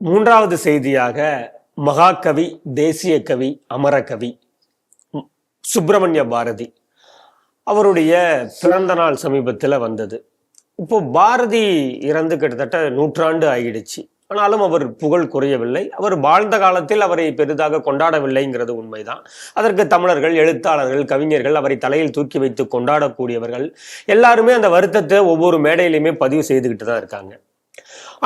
மூன்றாவது செய்தியாக மகாகவி, தேசிய கவி, அமரகவி சுப்பிரமணிய பாரதி அவருடைய பிறந்த நாள் சமீபத்தில் வந்தது. இப்போ பாரதி இறந்து கிட்டத்தட்ட 100 ஆண்டு ஆகிடுச்சு. ஆனாலும் அவர் புகழ் குறையவில்லை. அவர் வாழ்ந்த காலத்தில் அவரை பெரிதாக கொண்டாடவில்லைங்கிறது உண்மைதான். அதற்கு தமிழர்கள், எழுத்தாளர்கள், கவிஞர்கள் அவரை தலையில் தூக்கி வைத்து கொண்டாடக்கூடியவர்கள் எல்லாருமே அந்த வருத்தத்தை ஒவ்வொரு மேடையிலையுமே பதிவு செய்துக்கிட்டு தான் இருக்காங்க.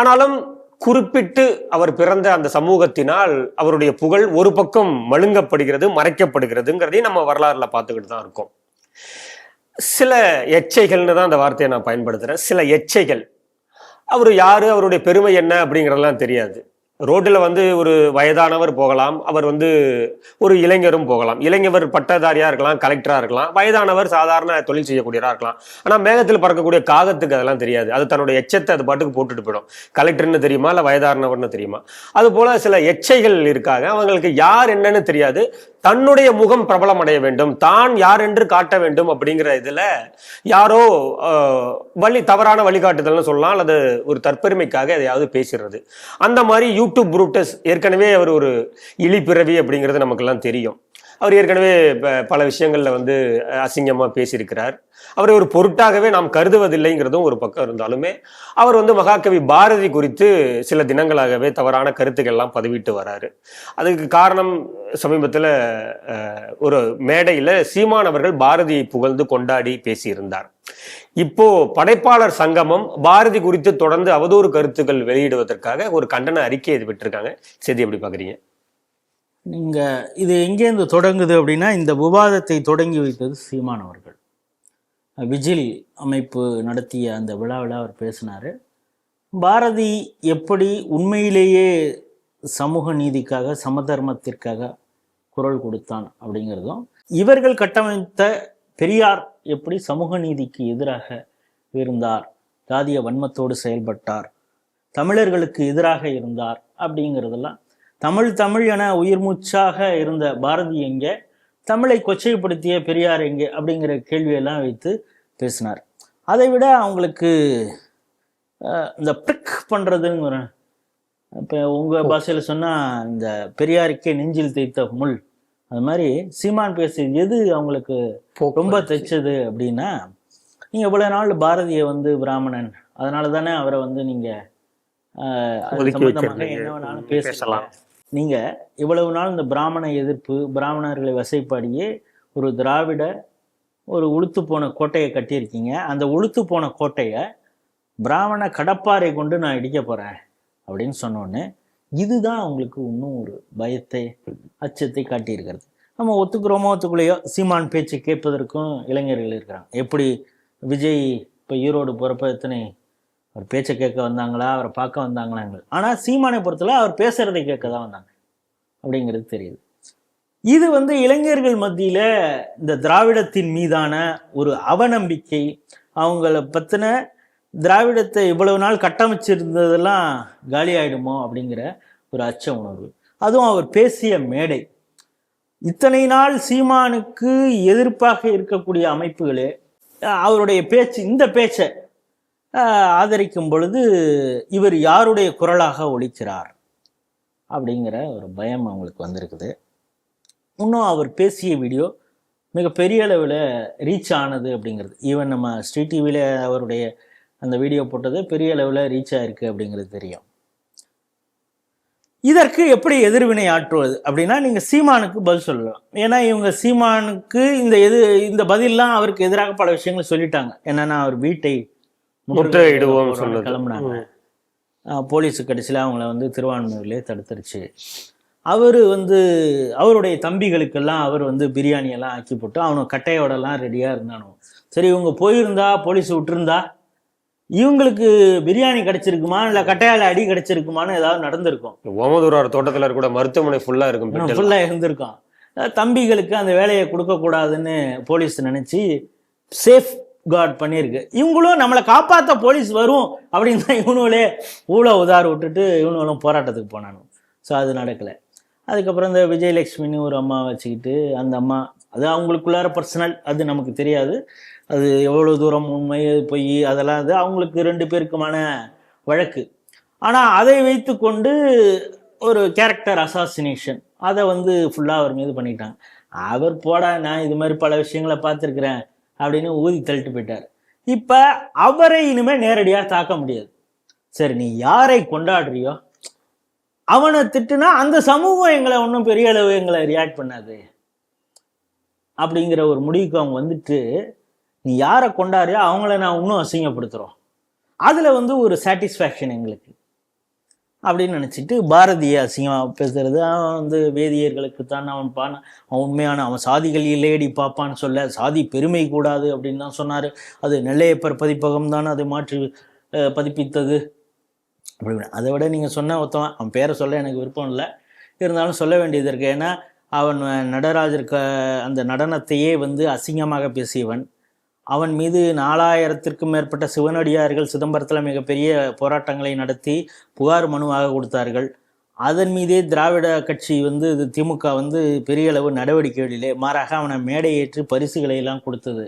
ஆனாலும் குறிப்பிட்டு அவர் பிறந்த அந்த சமூகத்தினால் அவருடைய புகழ் ஒரு பக்கம் மழுங்கப்படுகிறது, மறைக்கப்படுகிறதுங்கிறதையும் நம்ம வரலாறுல பார்த்துக்கிட்டு தான் இருக்கோம். சில எச்சைகள்னு தான் அந்த வார்த்தையை நான் பயன்படுத்துறேன். சில எச்சைகள், அவர் யாரு, அவருடைய பெருமை என்ன அப்படிங்கிறதெல்லாம் தெரியாது. ரோட்டில் ஒரு வயதானவர் போகலாம், அவர் ஒரு இளைஞரும் போகலாம். இளைஞர் பட்டதாரியா இருக்கலாம், கலெக்டரா இருக்கலாம், வயதானவர் சாதாரண தொழில் செய்யக்கூடியவரா இருக்கலாம். ஆனா மேகத்தில் பறக்கக்கூடிய காகத்துக்கு அதெல்லாம் தெரியாது. அது தன்னுடைய எச்சத்தை அது பாட்டுக்கு போட்டுட்டு போயிடும். கலெக்டர்னு தெரியுமா, இல்ல வயதானவர்னு தெரியுமா? அது போல சில எச்சைகள் இருக்காங்க. அவங்களுக்கு யார் என்னன்னு தெரியாது. தன்னுடைய முகம் பிரபலம் அடைய வேண்டும், தான் யார் என்று காட்ட வேண்டும் அப்படிங்கிற இதுல யாரோ தவறான வழிகாட்டுதல்னு சொல்லலாம், அல்லது ஒரு தற்பெருமைக்காக எதையாவது பேசுறது. அந்த மாதிரி யூடியூப் புரூட்டஸ் ஏற்கனவே அவர் ஒரு இழிப்பிறவி அப்படிங்கிறது நமக்கெல்லாம் தெரியும். அவர் ஏற்கனவே பல விஷயங்கள்ல அசிங்கமா பேசியிருக்கிறார். அவரை ஒரு பொருட்டாகவே நாம் கருதுவதில்லைங்கிறதும் ஒரு பக்கம் இருந்தாலுமே அவர் மகாகவி பாரதி குறித்து சில தினங்களாகவே தவறான கருத்துக்கள்லாம் பதிவிட்டு வராரு. அதுக்கு காரணம் சமீபத்தில் ஒரு மேடையில் சீமான் அவர்கள் பாரதியை புகழ்ந்து கொண்டாடி பேசியிருந்தார். இப்போ படைப்பாளர் சங்கமம் பாரதி குறித்து தொடர்ந்து அவதூறு கருத்துக்கள் வெளியிடுவதற்காக ஒரு கண்டன அறிக்கையை விட்டுருக்காங்க. செய்தி எப்படி பார்க்குறீங்க? நீங்க இது எங்கேருந்து தொடங்குது அப்படின்னா, இந்த விவாதத்தை தொடங்கி வைத்தது சீமான் அவர்கள். விஜில் அமைப்பு நடத்திய அந்த விழாவில் அவர் பேசினார். பாரதி எப்படி உண்மையிலேயே சமூக நீதிக்காக, சமதர்மத்திற்காக குரல் கொடுத்தான் அப்படிங்கிறதும், இவர்கள் கட்டமைத்த பெரியார் எப்படி சமூக நீதிக்கு எதிராக இருந்தார், ஜாதிய வன்மத்தோடு செயல்பட்டார், தமிழர்களுக்கு எதிராக இருந்தார் அப்படிங்கிறதெல்லாம், தமிழ் என உயிர் மூச்சாக இருந்த பாரதி எங்கே, தமிழை கொச்சைப்படுத்திய பெரியார் எங்கே அப்படிங்கிற கேள்வியெல்லாம் வைத்து பேசினார். அதை விட அவங்களுக்கு இந்த பிரிக் பண்ணுறதுங்கிற, இப்போ உங்கள் பாஷையில் சொன்னால் இந்த பெரியாருக்கே நெஞ்சில் தேய்த்த முள், அது மாதிரி சீமான் பேசியது எது அவங்களுக்கு ரொம்ப தைச்சது அப்படின்னா, நீங்கள் இவ்வளோ நாள் பாரதியை பிராமணன், அதனால தானே அவரை நீங்கள் சம்பந்தமாக என்ன வேணாலும் பேசலாம். நீங்க இவ்வளவு நாள் இந்த பிராமண எதிர்ப்பு, பிராமணர்களை வசைப்பாடியே ஒரு திராவிட ஒரு உளுத்து போன கோட்டையை கட்டியிருக்கீங்க. அந்த உளுத்து போன கோட்டையை பிராமண கடப்பாறை கொண்டு நான் இடிக்க போறேன் அப்படின்னு சொன்னோன்னு, இதுதான் அவங்களுக்கு இன்னும் ஒரு பயத்தை, அச்சத்தை காட்டியிருக்கிறது. நம்ம ஒத்துக்கிறோமோ ஒத்துக்குள்ளையோ சீமான் பேச்சு கேட்பதற்கும் இளைஞர்கள் இருக்கிறாங்க. எப்படி விஜய் இப்போ ஈரோடு போகிறப்ப எத்தனை அவர் பேச்சை கேட்க வந்தாங்களா, அவரை பார்க்க வந்தாங்களாங்க. ஆனால் சீமானை பொறுத்தல அவர் பேசுறதை கேட்க தான் வந்தாங்க அப்படிங்கிறது தெரியுது. இது இளைஞர்கள் மத்தியில இந்த திராவிடத்தின் மீதான ஒரு அவநம்பிக்கை, அவங்கள பத்தின திராவிடத்தை இவ்வளவு நாள் கட்டமைச்சிருந்ததெல்லாம் காலி ஆயிடுமோ அப்படிங்கிற ஒரு அச்ச உணர்வு. அதுவும் அவர் பேசிய மேடை, இத்தனை நாள் சீமானுக்கு எதிர்ப்பாக இருக்கக்கூடிய அமைப்புகளே அவருடைய பேச்சு, இந்த பேச்சை ஆதரிக்கும் பொழுது இவர் யாருடைய குரலாக ஒலிக்கிறார் அப்படிங்கிற ஒரு பயம் அவங்களுக்கு வந்திருக்குது. இன்னும் அவர் பேசிய வீடியோ மிக பெரிய அளவில் ரீச் ஆனது அப்படிங்கிறது, ஈவன் நம்ம ஸ்ரீ டிவியில் அவருடைய அந்த வீடியோ போட்டது பெரிய அளவில் ரீச் ஆயிருக்கு அப்படிங்கிறது தெரியும். இதற்கு எப்படி எதிர்வினை ஆற்றுவது அப்படின்னா, நீங்கள் சீமானுக்கு பதில் சொல்லலாம். ஏன்னா இவங்க சீமானுக்கு இந்த பதிலெலாம் அவருக்கு எதிராக பல விஷயங்கள் சொல்லிட்டாங்க. என்னன்னா அவர் வீட்டை முற்றுகையிடுவோம் கிளம்புனாங்க, போலீஸு கடைசியில் அவங்கள திருவான்மையூர்லேயே தடுத்துருச்சு. அவர் அவருடைய தம்பிகளுக்கெல்லாம் அவர் பிரியாணியெல்லாம் ஆக்கி போட்டு அவனுக்கு கட்டையோடலாம் ரெடியாக இருந்தானோ. சரி, இவங்க போயிருந்தா போலீஸ் விட்டுருந்தா இவங்களுக்கு பிரியாணி கிடைச்சிருக்குமா, இல்லை கட்டையால அடி கிடைச்சிருக்குமான்னு ஏதாவது நடந்திருக்கும். ஓமதூரார் தோட்டத்தில் கூட மருத்துவமனை ஃபுல்லாக இருந்திருக்கும். தம்பிகளுக்கு அந்த வேலையை கொடுக்கக்கூடாதுன்னு போலீஸ் நினைச்சு சேஃப் கார்ட் பண்ணியிருக்கு. இவங்களும் நம்மளை காப்பாற்ற போலீஸ் வரும் அப்படின்னு தான் இவனுங்களே ஊழ உதார விட்டுட்டு இவனுங்களும் போராட்டத்துக்கு போனானு. ஸோ அது நடக்கலை. அதுக்கப்புறம் இந்த விஜயலட்சுமின்னு ஒரு அம்மா வச்சுக்கிட்டு, அந்த அம்மா அது அவங்களுக்குள்ளார பர்சனல், அது நமக்கு தெரியாது. அது எவ்வளோ தூரம் உண்மை பொய் அதெல்லாம் அவங்களுக்கு 2 பேருக்குமான வழக்கு. ஆனால் அதை வைத்து கொண்டு ஒரு கேரக்டர் அசாசினேஷன் அதை வந்து ஃபுல்லாக அவர் மீது பண்ணிட்டாங்க. அவர் போடா நான் இது மாதிரி பல விஷயங்களை பார்த்துருக்குறேன் அப்படின்னு ஊதி தள்ளிட்டு போயிட்டார். இப்போ அவரை இனிமேல் நேரடியாக தாக்க முடியாது. சரி, நீ யாரை கொண்டாடுறியோ அவனை திட்டுனா அந்த சமூகம் எங்களை ஒன்றும் பெரிய அளவு எங்களை ரியாக்ட் பண்ணாது அப்படிங்கிற ஒரு முடிவுக்கு அவங்க வந்துட்டு, நீ யாரை கொண்டாடுறியோ அவங்கள நான் இன்னும் அசிங்கப்படுத்துகிறோம், அதில் வந்து ஒரு சாட்டிஸ்ஃபேக்ஷன் எங்களுக்கு அப்படின்னு நினச்சிட்டு பாரதியை அசிங்கமாக பேசுறது. அவன் வந்து வேதியர்களுக்கு தான் அவன் அவன் உண்மையான அவன் சாதிகள் இல்லையடி பாப்பான்னு சொல்ல, சாதி பெருமை கூடாது அப்படின்னு தான் சொன்னார். அது நெல்லையப்பர் பதிப்பகம் தான் அதை மாற்றி பதிப்பித்தது அப்படின்னு. அதை விட நீங்கள் சொன்ன ஒருத்தவன், அவன் பேரை சொல்ல எனக்கு விருப்பம் இல்லை, இருந்தாலும் சொல்ல வேண்டியது இருக்கு. ஏன்னா அவன் நடராஜர் அந்த நடனத்தையே வந்து அசிங்கமாக பேசியவன். அவன் மீது 4000த்திற்கும் மேற்பட்ட சிவனடியார்கள் சிதம்பரத்தில் மிகப்பெரிய போராட்டங்களை நடத்தி புகார் மனுவாக கொடுத்தார்கள். அதன் மீதே திராவிட கட்சி வந்து திமுக வந்து பெரிய அளவு நடவடிக்கைகளிலே, மாறாக அவனை மேடையேற்று பரிசுகளை எல்லாம் கொடுத்தது.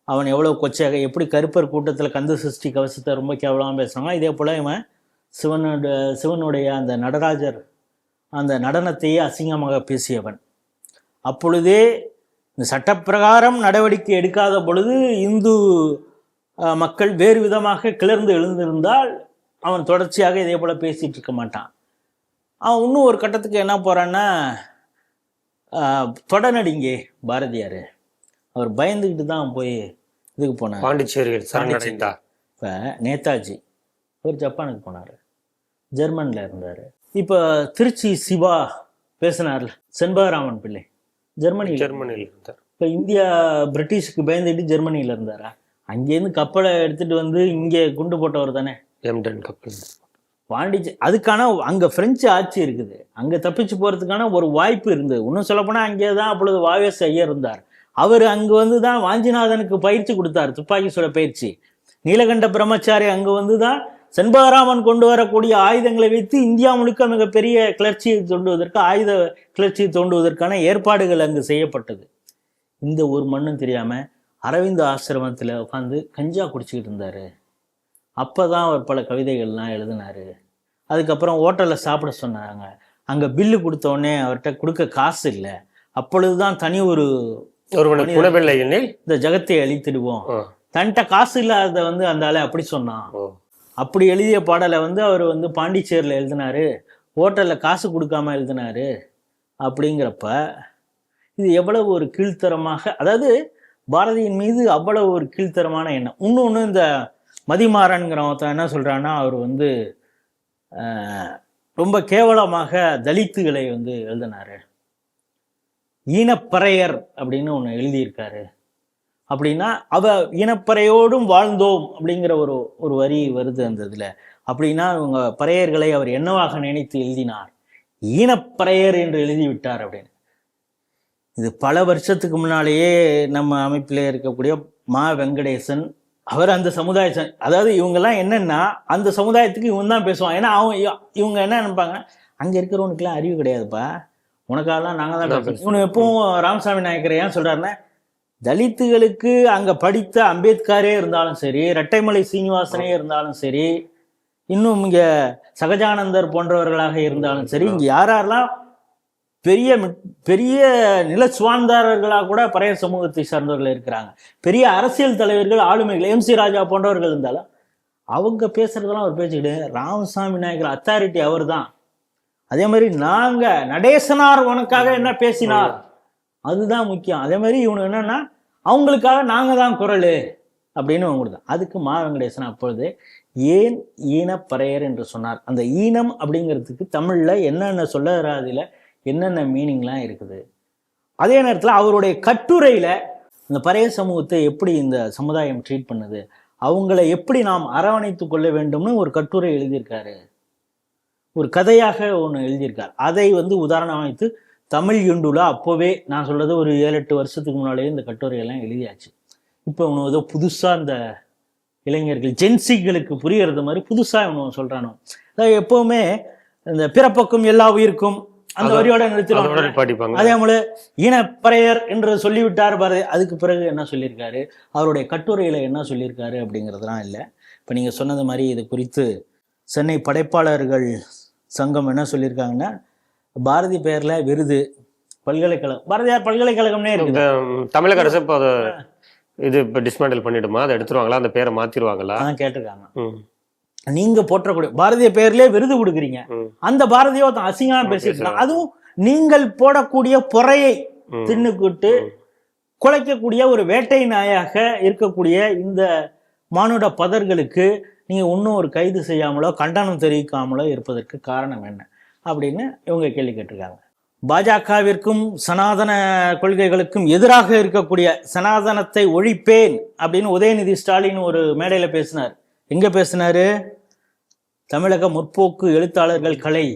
அவன் எவ்வளோ கொச்சையாக எப்படி கருப்பர் கூட்டத்தில் கந்த சஷ்டி கவசத்தை ரொம்ப கேவலமாக பேசுகிறாங்க, இதே போல் இவன் சிவனுடைய அந்த நடராஜர் அந்த நடனத்தையே அசிங்கமாக பேசியவன். அப்பொழுதே இந்த சட்டப்பிரகாரம் நடவடிக்கை எடுக்காத பொழுது இந்து மக்கள் வேறு விதமாக கிளர்ந்து எழுந்திருந்தால் அவன் தொடர்ச்சியாக இதே போல் பேசிகிட்டு இருக்க மாட்டான். அவன் இன்னும் ஒரு கட்டத்துக்கு என்ன போகிறான்னா, தொடநடிங்கே பாரதியார் அவர் பயந்துக்கிட்டு தான் போய் இதுக்கு போனார், பாண்டிச்சேரியில். இப்போ நேதாஜி அவர் ஜப்பானுக்கு போனார், ஜெர்மனில் இருந்தார். இப்போ திருச்சி சிவா பேசினார்ல, செண்பகராமன் பிள்ளை ஜெர்மனியில் இருந்தார். இப்போ இந்தியா பிரிட்டிஷுக்கு பயந்துட்டு ஜெர்மனியில் இருந்தாரா? அங்கேருந்து கப்பலை எடுத்துகிட்டு வந்து இங்கே குண்டு போட்டவர் தானே எம்டன் கப்பல். அதுக்கான அங்கே பிரெஞ்சு ஆட்சி இருக்குது, அங்கே தப்பிச்சு போகிறதுக்கான ஒரு வாய்ப்பு இருந்தது. இன்னும் சொல்லப்போனால் அங்கே தான் அப்பொழுது வாவேஸ் ஐயர் இருந்தார். அவர் அங்கே வந்து தான் வாஞ்சிநாதனுக்கு பயிற்சி கொடுத்தார், துப்பாக்கி சுட பயிற்சி. நீலகண்ட பிரம்மச்சாரி அங்கே வந்து தான் செண்பகராமன் கொண்டு வரக்கூடிய ஆயுதங்களை வைத்து இந்தியா முழுக்க மிகப்பெரிய கிளர்ச்சியை தோண்டுவதற்கு, ஆயுத கிளர்ச்சியை தோண்டுவதற்கான ஏற்பாடுகள் அங்கு செய்யப்பட்டது. இந்த ஒரு மண்ணும் தெரியாமல் அரவிந்த் ஆசிரமத்தில் உட்காந்து கஞ்சா குடிச்சிக்கிட்டு இருந்தார். அப்போ தான் அவர் பல கவிதைகள்லாம் எழுதினார். அதுக்கப்புறம் ஹோட்டலில் சாப்பிட சொன்னாங்க, அங்கே பில்லு கொடுத்தோடனே அவர்கிட்ட கொடுக்க காசு இல்லை. அப்பொழுதுதான் தனி இந்த ஜகத்தை அழித்திடுவோம், தன்கிட்ட காசு இல்லாத வந்து அந்த ஆளை அப்படி சொன்னான். அப்படி எழுதிய பாடலை வந்து அவர் வந்து பாண்டிச்சேரியில் எழுதினாரு, ஹோட்டலில் காசு கொடுக்காம எழுதினாரு. அப்படிங்கிறப்ப இது எவ்வளவு ஒரு கீழ்த்தரமாக, அதாவது பாரதியின் மீது அவ்வளவு ஒரு கீழ்த்தரமான எண்ணம். இன்னொன்று இந்த மதிமாறன்கிறவன் என்ன சொல்கிறான்னா, அவர் வந்து ரொம்ப கேவலமாக தலித்துகளை வந்து எழுதினாரு, ஈனப்பறையர் அப்படின்னு ஒன்று எழுதியிருக்காரு. அப்படின்னா இனப்பறையோடும் வாழ்ந்தோம் அப்படிங்கிற ஒரு வரி வருது அந்த இதில். அப்படின்னா இவங்க பறையர்களை அவர் என்னவாக நினைத்து எழுதினார், ஈனப்பறையர் என்று எழுதிவிட்டார் அப்படின்னு. இது பல வருஷத்துக்கு முன்னாலேயே நம்ம அமைப்பில் இருக்கக்கூடிய மா வெங்கடேசன் அவர் அந்த சமுதாய, அதாவது இவங்கெல்லாம் என்னன்னா அந்த சமுதாயத்துக்கு இவன் தான் பேசுவான். ஏன்னா இவங்க என்ன நினைப்பாங்க, அங்கே இருக்கிறவனுக்குலாம் அறிவு கிடையாதுப்பா, உனக்காகலாம் நாங்கள் தான் பேசுவோம். இவனு எப்பவும் ராமசாமி நாயக்கர் ஏன் சொல்கிறாருன்னா, தலித்துகளுக்கு அங்கே படித்த அம்பேத்கரே இருந்தாலும் சரி, இரட்டைமலை சீனிவாசனே இருந்தாலும் சரி, இன்னும் இங்கே சகஜானந்தர் போன்றவர்களாக இருந்தாலும் சரி, இங்கே யாரெல்லாம் பெரிய பெரிய நில சுவாந்தாரர்களாக கூட பறையர் சமூகத்தை சார்ந்தவர்கள் இருக்கிறாங்க, பெரிய அரசியல் தலைவர்கள் ஆளுமைகள் MC ராஜா போன்றவர்கள் இருந்தாலும் அவங்க பேசுறதெல்லாம் அவர் பேச்சுக்கிட்டு, ராமசாமி நாயக்கர் அத்தாரிட்டி அவர் தான். அதே மாதிரி நாங்கள் நடேசனார் உனக்காக என்ன பேசினார் அதுதான் முக்கியம். அதே மாதிரி இவனுக்கு என்னன்னா அவங்களுக்காக நாங்கள் தான் குரல் அப்படின்னு அவங்களுக்கு. அதுக்கு மா வெங்கடேசன் அப்பொழுது ஏன் ஈனப்பறையர் என்று சொன்னார். அந்த ஈனம் அப்படிங்கிறதுக்கு தமிழில் என்னென்ன சொல்லறாதில் என்னென்ன மீனிங்லாம் இருக்குது. அதே நேரத்தில் அவருடைய கட்டுரையில் இந்த பறையர் சமூகத்தை எப்படி இந்த சமுதாயம் ட்ரீட் பண்ணுது, அவங்கள எப்படி நாம் அரவணைத்து கொள்ள வேண்டும்னு ஒரு கட்டுரை எழுதியிருக்காரு, ஒரு கதையாக ஒன்று எழுதியிருக்கார். அதை வந்து உதாரணம் வைத்து தமிழ் யுண்டுலா அப்போவே நான் சொல்கிறது ஒரு 7-8 வருஷத்துக்கு முன்னாலேயே இந்த கட்டுரையெல்லாம் எழுதியாச்சு. இப்போ இவனு ஏதோ புதுசாக இந்த இளைஞர்கள் ஜென்சிகளுக்கு புரியறது மாதிரி புதுசாக இவனு சொல்கிறானோ. அதாவது எப்போவுமே இந்த பிறப்பக்கும் எல்லா உயிருக்கும் அந்த வரியோட நிறுத்திடுவாங்க. அதே போல ஈனப்பறையர் என்று சொல்லிவிட்டார் பாரு. அதுக்கு பிறகு என்ன சொல்லியிருக்காரு, அவருடைய கட்டுரையில் என்ன சொல்லியிருக்காரு அப்படிங்கிறதுலாம் இல்லை. இப்போ நீங்கள் சொன்னது மாதிரி இது குறித்து சென்னை படைப்பாளர்கள் சங்கம் என்ன சொல்லியிருக்காங்கன்னா, பாரதி பெயர்ல விருது, பல்கலைக்கழகம், பாரதியார் பல்கலைக்கழகம்னே இருக்குது. தமிழக அரசு இப்போ அதை இது இப்போ டிஸ்மேண்டில் பண்ணிடுமா, அதை எடுத்துருவாங்களா, அந்த பேரை மாத்திருவாங்களா கேட்டிருக்காங்க. நீங்க போற்றக்கூடிய பாரதிய பெயர்லயே விருது கொடுக்குறீங்க, அந்த பாரதியோ அசிங்கமா பேசிட்டு இருக்காங்க. அதுவும் நீங்கள் போடக்கூடிய பொறையை தின்னுக்கிட்டு குலைக்கக்கூடிய ஒரு வேட்டை நாயாக இருக்கக்கூடிய இந்த மானுட பதர்களுக்கு நீங்க இன்னும் ஒரு கைது செய்யாமலோ கண்டனம் தெரிவிக்காமலோ இருப்பதற்கு காரணம் என்ன அப்படின்னு இவங்க கேள்வி கேட்டிருக்காங்க. பாஜகவிற்கும் சனாதன கொள்கைகளுக்கும் எதிராக இருக்கக்கூடிய சனாதனத்தை ஒழிப்பேன் அப்படின்னு உதயநிதி ஸ்டாலின் ஒரு மேடையில பேசினார். எங்க பேசினாரு? தமிழக முற்போக்கு எழுத்தாளர்கள் கலை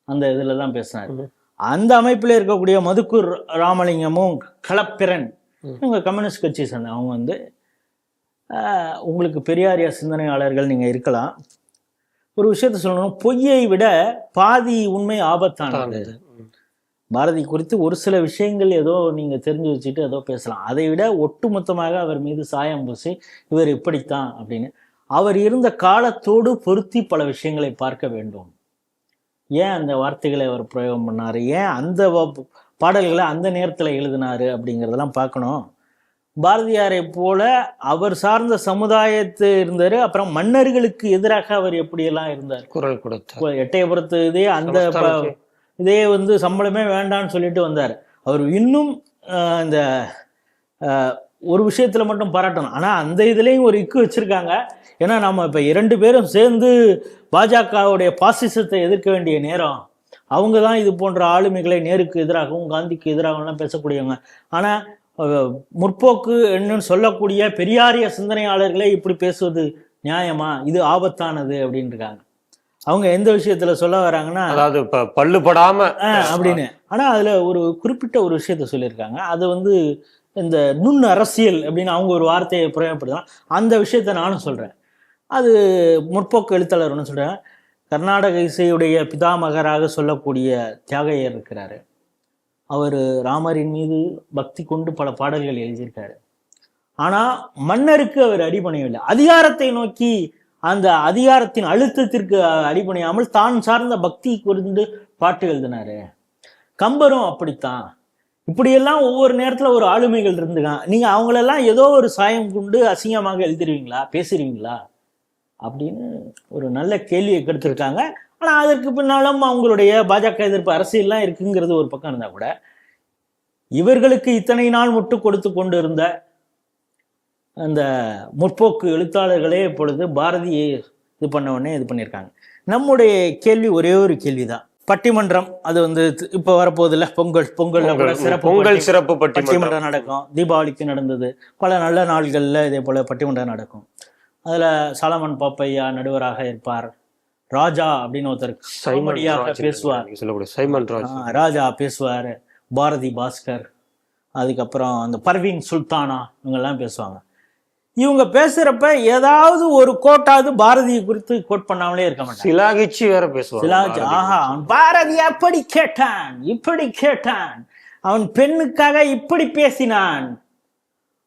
அந்த இதுல தான் பேசினார். அந்த அமைப்பில் இருக்கக்கூடிய மதுக்கூர் ராமலிங்கமும் களப்பிரன், இவங்க கம்யூனிஸ்ட் கட்சி சேர்ந்த அவங்க வந்து உங்களுக்கு பெரியாரிய சிந்தனையாளர்கள் நீங்க இருக்கலாம், ஒரு விஷயத்த சொல்லணும், பொய்யை விட பாதி உண்மை ஆபத்தானது. பாரதி குறித்து ஒரு சில விஷயங்கள் ஏதோ நீங்க தெரிஞ்சு வச்சுட்டு ஏதோ பேசலாம், அதை விட ஒட்டுமொத்தமாக அவர் மீது சாயம் பூசி இவர் இப்படித்தான் அப்படின்னு அவர் இருந்த காலத்தோடு பொருத்தி பல விஷயங்களை பார்க்க வேண்டும். ஏன் அந்த வார்த்தைகளை அவர் பிரயோகம் பண்ணாரு, ஏன் அந்த பாடல்களை அந்த நேரத்தில் எழுதினாரு அப்படிங்கிறதெல்லாம் பார்க்கணும். பாரதியாரை போல அவர் சார்ந்த சமுதாயத்து இருந்தாரு, அப்புறம் மன்னர்களுக்கு எதிராக அவர் எப்படியெல்லாம் இருந்தார், குரல் கொடுத்தார். எட்டயபுரத்து இதே அந்த இதே வந்து சம்பளமே வேண்டான்னு சொல்லிட்டு வந்தார். அவர் இன்னும் இந்த ஒரு விஷயத்துல மட்டும் பாராட்டணும், ஆனா அந்த இதுலயும் ஒரு இக்கு வச்சிருக்காங்க. ஏன்னா நம்ம இப்ப 2 பேரும் சேர்ந்து பாஜகவுடைய பாசிசத்தை எதிர்க்க வேண்டிய நேரம். அவங்க தான் இது போன்ற ஆளுமைகளை நேருக்கு எதிராகவும் காந்திக்கு எதிராகவும் பேசக்கூடியவங்க. ஆனா முற்போக்கு என்னன்னு சொல்லக்கூடிய பெரியாரிய சிந்தனையாளர்களே இப்படி பேசுவது நியாயமா, இது ஆபத்தானது அப்படின்னு இருக்காங்க. அவங்க எந்த விஷயத்துல சொல்ல வராங்கன்னா, அதாவது பல்லுபடாம அப்படின்னு. ஆனா அதுல ஒரு குறிப்பிட்ட ஒரு விஷயத்த சொல்லியிருக்காங்க, அது வந்து இந்த நுண் அரசியல் அப்படின்னு அவங்க ஒரு வார்த்தையை பிரயோகப்படுத்தலாம். அந்த விஷயத்த நானும் சொல்றேன். அது முற்போக்கு எழுத்தாளர் ஒன்று சொல்றேன். கர்நாடக இசையுடைய பிதாமகராக சொல்லக்கூடிய தியாகையர் இருக்கிறாரு. அவர் ராமரின் மீது பக்தி கொண்டு பல பாடல்கள் எழுதியிருக்காரு. ஆனா மன்னருக்கு அவர் அடிபணியவில்லை. அதிகாரத்தை நோக்கி அந்த அதிகாரத்தின் அழுத்தத்திற்கு அடிபணியாமல் தான் சார்ந்த பக்தி குறிந்து பாட்டு எழுதினாரு. கம்பரும் அப்படித்தான். இப்படியெல்லாம் ஒவ்வொரு நேரத்துல ஒரு ஆளுமைகள் இருந்துக்கான். நீங்க அவங்களெல்லாம் ஏதோ ஒரு சாயம் கொண்டு அசிங்கமாக எழுதிருவீங்களா, பேசுறீங்களா அப்படின்னு ஒரு நல்ல கேள்வியை கெடுத்திருக்காங்க. ஆனா அதற்கு பின்னாலும் அவங்களுடைய பாஜக எதிர்ப்பு அரசியல்லாம் இருக்குங்கிறது ஒரு பக்கம் இருந்தா கூட, இவர்களுக்கு இத்தனை நாள் முட்டு கொடுத்து கொண்டு இருந்த அந்த முற்போக்கு எழுத்தாளர்களே இப்பொழுது பாரதியை இது பண்ண உடனே இது பண்ணியிருக்காங்க. நம்முடைய கேள்வி ஒரே ஒரு கேள்விதான். பட்டிமன்றம் அது வந்து இப்ப வரப்போதில்ல, பொங்கல் சிறப்பு பட்டிமன்றம் நடக்கும். தீபாவளிக்கு நடந்தது, பல நல்ல நாள்கள்ல இதே போல பட்டிமன்றம் நடக்கும். அதுல சாலமன் பாப்பையா நடுவராக இருப்பார். ராஜா அப்படின்னு ஒருத்தர் பேசுவார், ராஜா பேசுவார். பாரதி பாஸ்கர், அதுக்கப்புறம் அந்த பர்வீன் சுல்தானா, இவங்கெல்லாம் பேசுவாங்க. இவங்க பேசுறப்ப ஏதாவது ஒரு கோட்டாவது பாரதியை குறித்து கோட் பண்ணாமலே இருக்க மாட்டாங்க. சிலாகிச்சு வேற பேசுவாங்க. ஆஹா, பாரதி அப்படி கேட்டான், இப்படி கேட்டான், அவன் பெண்ணுக்காக இப்படி பேசினான்,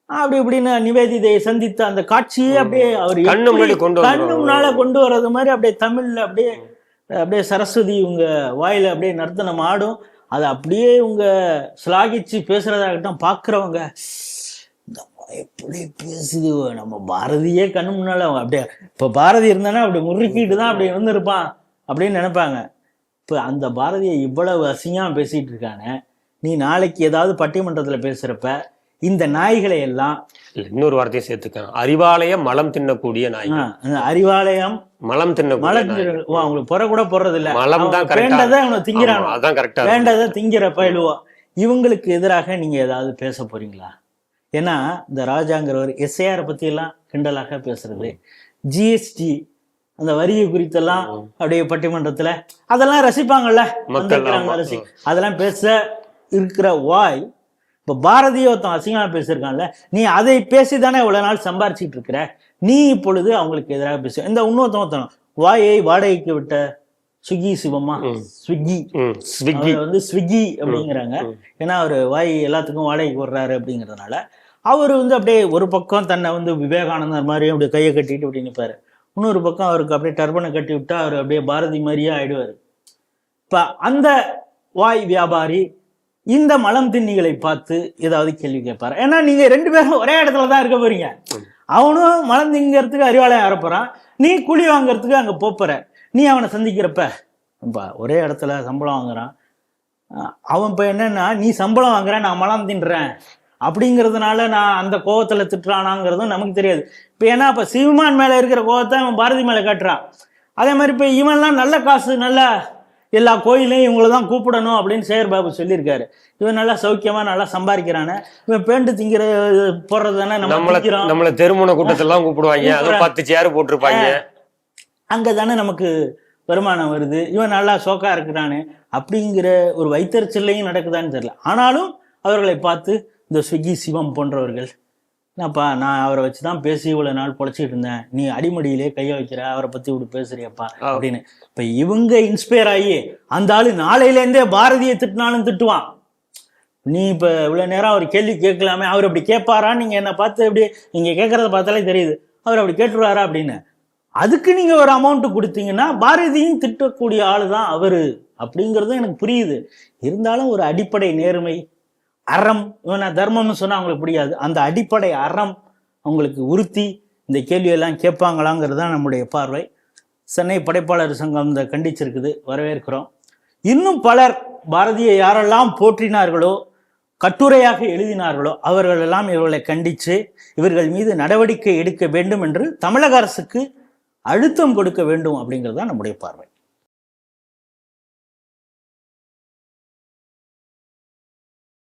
அப்படி இப்படின்னு நிவேதிதையை சந்தித்த அந்த காட்சியே அப்படியே அவர் கண்ணு முன்னால கொண்டு வர்றது மாதிரி அப்படியே தமிழ்ல அப்படியே சரஸ்வதி உங்க வாயில அப்படியே நர்த்தனம் ஆடும். அதை அப்படியே உங்க சிலாகிச்சு பேசுறதாகட்டும், பாக்குறவங்க எப்படி பேசுது நம்ம பாரதியே கண்ணு முன்னால அப்படியே, இப்ப பாரதி இருந்தானா அப்படி முறுக்கிட்டு தான் அப்படி இருந்திருப்பான் அப்படின்னு நினைப்பாங்க. இப்ப அந்த பாரதியை இவ்வளவு அசிங்கமா பேசிட்டு இருக்கானே, நீ நாளைக்கு ஏதாவது பட்டிமன்றத்துல பேசுறப்ப இந்த நாய்களை எல்லாம் இன்னொரு வார்த்தையை சேர்த்துக்க, அறிவாலயம் மலம் தின்னக்கூடிய நாய். அறிவாலயம் மலம் அவங்களுக்கு பொற கூட போடுறது இல்ல, மலம் தான் வேண்டதை அவனை திங்கிறான், அதான் கரெக்டா, வேண்டதை திங்கிற பயிலுவா. இவங்களுக்கு எதிராக நீங்க ஏதாவது பேச போறீங்களா? ஏன்னா இந்த ராஜாங்கிறவர் எஸ்ஐஆர் பத்தி எல்லாம் கிண்டலாக பேசுறது, ஜிஎஸ்டி அந்த வரியை குறித்தெல்லாம் அப்படியே பட்டிமன்றத்துல அதெல்லாம் ரசிப்பாங்கல்ல மக்கள், அதெல்லாம் பேச இருக்கிற வாய். இப்ப பாரதிய ஒருத்தன் அசிங்கமா பேசியிருக்கான்ல, நீ அதை பேசிதானே இவ்வளவு நாள் சம்பாரிச்சிட்டு இருக்கிற, நீ இப்பொழுது அவங்களுக்கு எதிராக பேச. இந்த இன்னொருத்தன் வாயை வாடகைக்கு விட்ட ஸ்விக்கி சிவமா, ஸ்விக்கி வந்து ஸ்விக்கி அப்படிங்கிறாங்க. ஏன்னா அவரு வாய் எல்லாத்துக்கும் வாடகைக்கு விடுறாரு அப்படிங்கிறதுனால அவர் வந்து அப்படியே ஒரு பக்கம் தன்னை வந்து விவேகானந்தர் மாதிரி அப்படியே கையை கட்டிட்டு அப்படி நிற்பாரு, இன்னொரு பக்கம் அவருக்கு அப்படியே டர்பனை கட்டி விட்டா அவர் அப்படியே பாரதி மாதிரியே ஆயிடுவார். இப்போ அந்த வாய் வியாபாரி இந்த மலம் திண்ணிகளை பார்த்து ஏதாவது கேள்வி கேட்பாரு. ஏன்னா நீங்க 2 பேரும் ஒரே இடத்துல தான் இருக்க போறீங்க. அவனும் மலம் திங்கிறதுக்கு அறிவாலயம் ஆரப்போறான், நீ கூலி வாங்குறதுக்கு அங்க போற. நீ அவனை சந்திக்கிறப்ப ஒரே இடத்துல சம்பளம் வாங்குறான். அவன் இப்போ என்னன்னா, நீ சம்பளம் வாங்குற, நான் மலம் தின்றேன் அப்படிங்கிறதுனால நான் அந்த கோவத்துல திட்டுறானாங்கிறதும் நமக்கு தெரியாது. இப்போ ஏன்னா இப்போ சீமான் மேல இருக்கிற கோவத்தை அவன் பாரதி மேல காட்டுறான். அதே மாதிரி இப்போ இவன்லாம் நல்ல காசு, நல்ல எல்லா கோயிலையும் இவங்களை தான் கூப்பிடணும் அப்படின்னு சேகர் பாபு சொல்லியிருக்காரு. இவன் நல்லா சௌக்கியமா நல்லா சம்பாதிக்கிறானே, இவன் பேண்டு திங்கிற போடுறது தானே நம்மள தெருமுனை கூட்டத்தெல்லாம் கூப்பிடுவாங்க, அதுவும் 10 சேர் போட்டிருப்பாங்க, அங்க தானே நமக்கு வருமானம் வருது. இவன் நல்லா சோக்கா இருக்கிறானே அப்படிங்கிற ஒரு வைத்தறிச்சல்லையும் நடக்குதான்னு தெரியல. ஆனாலும் அவர்களை பார்த்து இந்த ஸ்விக்கி சிவம் போன்றவர்கள், என்னப்பா நான் அவரை வச்சுதான் பேசி இவ்வளவு நாள் பொழைச்சிட்டு இருந்தேன், நீ அடிமடியிலே கைய வைக்கிற, அவரை பத்தி இப்படி பேசுறியப்பா அப்படின்னு. இப்ப இவங்க இன்ஸ்பயர் ஆகி அந்த ஆளு நாளையிலேருந்தே பாரதியை திட்டினாலும் திட்டுவான். நீ இப்ப இவ்வளவு நேரம் அவர் கேள்வி கேட்கலாமே, அவர் அப்படி கேட்பாரான்னு நீங்க என்ன பார்த்து எப்படி நீங்க கேட்கறத பார்த்தாலே தெரியுது அவர் அப்படி கேட்டுருவாரா அப்படின்னு. அதுக்கு நீங்க ஒரு அமௌண்ட் கொடுத்தீங்கன்னா பாரதியும் திட்டக்கூடிய ஆளு தான் அவரு அப்படிங்கிறதும் எனக்கு புரியுது. இருந்தாலும் ஒரு அடிப்படை நேர்மை, அறம், இவனை தர்மம்னு சொன்னா அவங்களுக்கு புரியாது, அந்த அடிப்படை அறம் அவங்களுக்கு உறுத்தி இந்த கேள்வியெல்லாம் கேட்பாங்களாங்கிறது தான் நம்முடைய பார்வை. சென்னை படைப்பாளர் சங்கம் இந்த கண்டிச்சிருக்குது, வரவேற்கிறோம். இன்னும் பலர் பாரதியை யாரெல்லாம் போற்றினார்களோ, கட்டுரையாக எழுதினார்களோ, அவர்களெல்லாம் இவர்களை கண்டித்து இவர்கள் மீது நடவடிக்கை எடுக்க வேண்டும் என்று தமிழக அரசுக்கு அழுத்தம் கொடுக்க வேண்டும் அப்படிங்கிறது தான் நம்முடைய பார்வை.